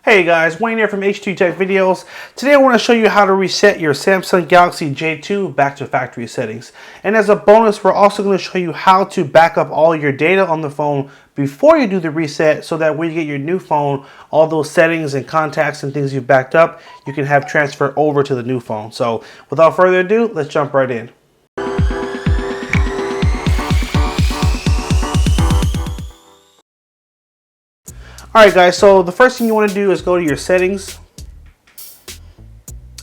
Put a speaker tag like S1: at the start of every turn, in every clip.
S1: Hey guys, Wayne here from H2 Tech Videos. Today I want to show you how to reset your Samsung Galaxy J2 back to factory settings. And as a bonus, we're also going to show you how to back up all your data on the phone before you do the reset, so that when you get your new phone, all those settings and contacts and things you've backed up, you can have transfer over to the new phone. So without further ado, let's jump right in. Alright guys, so the first thing you want to do is go to your settings,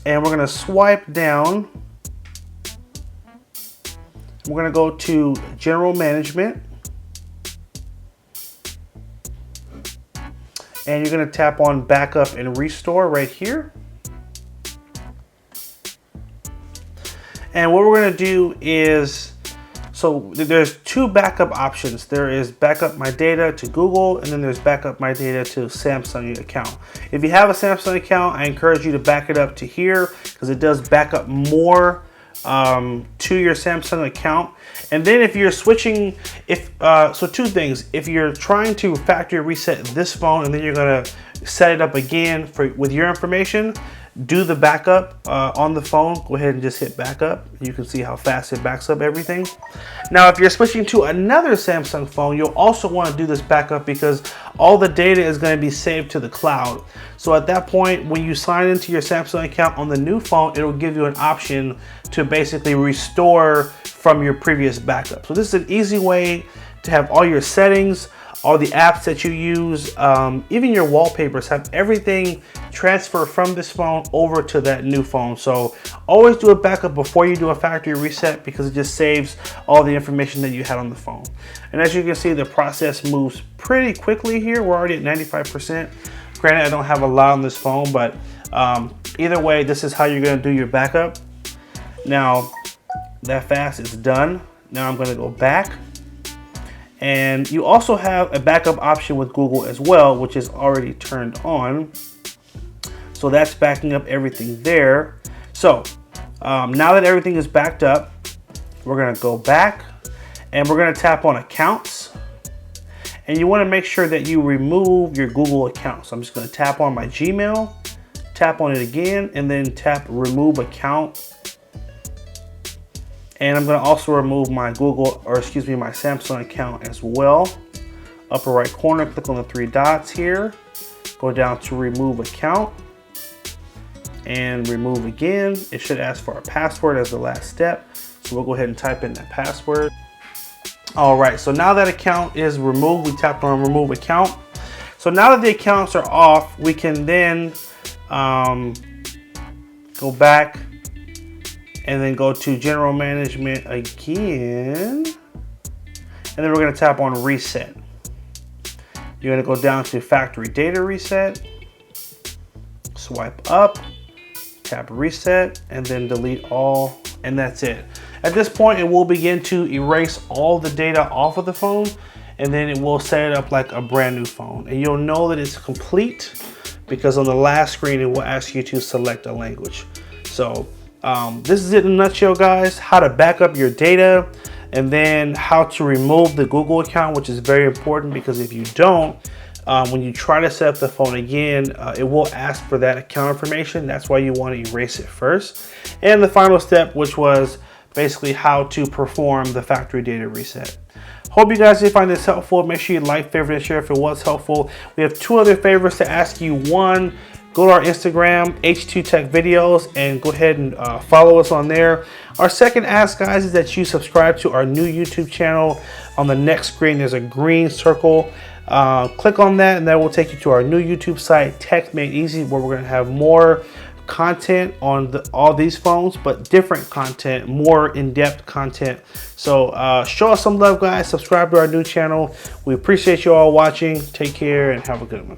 S1: and we're going to swipe down. We're going to go to General Management, and you're going to tap on Backup and Restore right here. And what we're going to do is, so there's two backup options. There is backup my data to Google, and then there's backup my data to Samsung account. If you have a Samsung account, I encourage you to back it up to here, because it does back up more to your Samsung account. And then if you're switching, so two things. If you're trying to factory reset this phone and then you're gonna set it up again with your information, do the backup on the phone. Go ahead and just hit backup. You can see how fast it backs up everything. Now, if you're switching to another Samsung phone, you'll also want to do this backup, because all the data is going to be saved to the cloud. So at that point, when you sign into your Samsung account on the new phone, it'll give you an option to basically restore from your previous backup. So this is an easy way to have all your settings, all the apps that you use, even your wallpapers, have everything transfer from this phone over to that new phone. So always do a backup before you do a factory reset, because it just saves all the information that you had on the phone. And as you can see, the process moves pretty quickly here. We're already at 95%. Granted, I don't have a lot on this phone, but either way, this is how you're gonna do your backup. Now, that fast is done. Now I'm gonna go back. And you also have a backup option with Google as well, which is already turned on. So that's backing up everything there. So now that everything is backed up, we're gonna go back and we're gonna tap on accounts. And you wanna make sure that you remove your Google account. So I'm just gonna tap on my Gmail, tap on it again, and then tap remove account. And I'm gonna also remove my my Samsung account as well. Upper right corner, click on the three dots here. Go down to remove account and remove again. It should ask for a password as the last step. So we'll go ahead and type in that password. All right, so now that account is removed, we tapped on remove account. So now that the accounts are off, we can then go back and then go to General Management again. And then we're gonna tap on Reset. You're gonna go down to Factory Data Reset, swipe up, tap Reset, and then delete all, and that's it. At this point, it will begin to erase all the data off of the phone, and then it will set it up like a brand new phone. And you'll know that it's complete, because on the last screen, it will ask you to select a language. So, this is it in a nutshell, guys. How to back up your data, and then how to remove the Google account, which is very important, because if you don't, when you try to set up the phone again, it will ask for that account information. That's why you want to erase it first. And the final step, which was basically how to perform the factory data reset. Hope you guys did find this helpful. Make sure you like, favorite, and share if it was helpful. We have two other favors to ask you. One, go to our Instagram, H2 Tech Videos, and go ahead and follow us on there. Our second ask, guys, is that you subscribe to our new YouTube channel. On the next screen, there's a green circle. Click on that, and that will take you to our new YouTube site, Tech Made Easy, where we're gonna have more content on all these phones, but different content, more in-depth content. So show us some love, guys. Subscribe to our new channel. We appreciate you all watching. Take care and have a good one.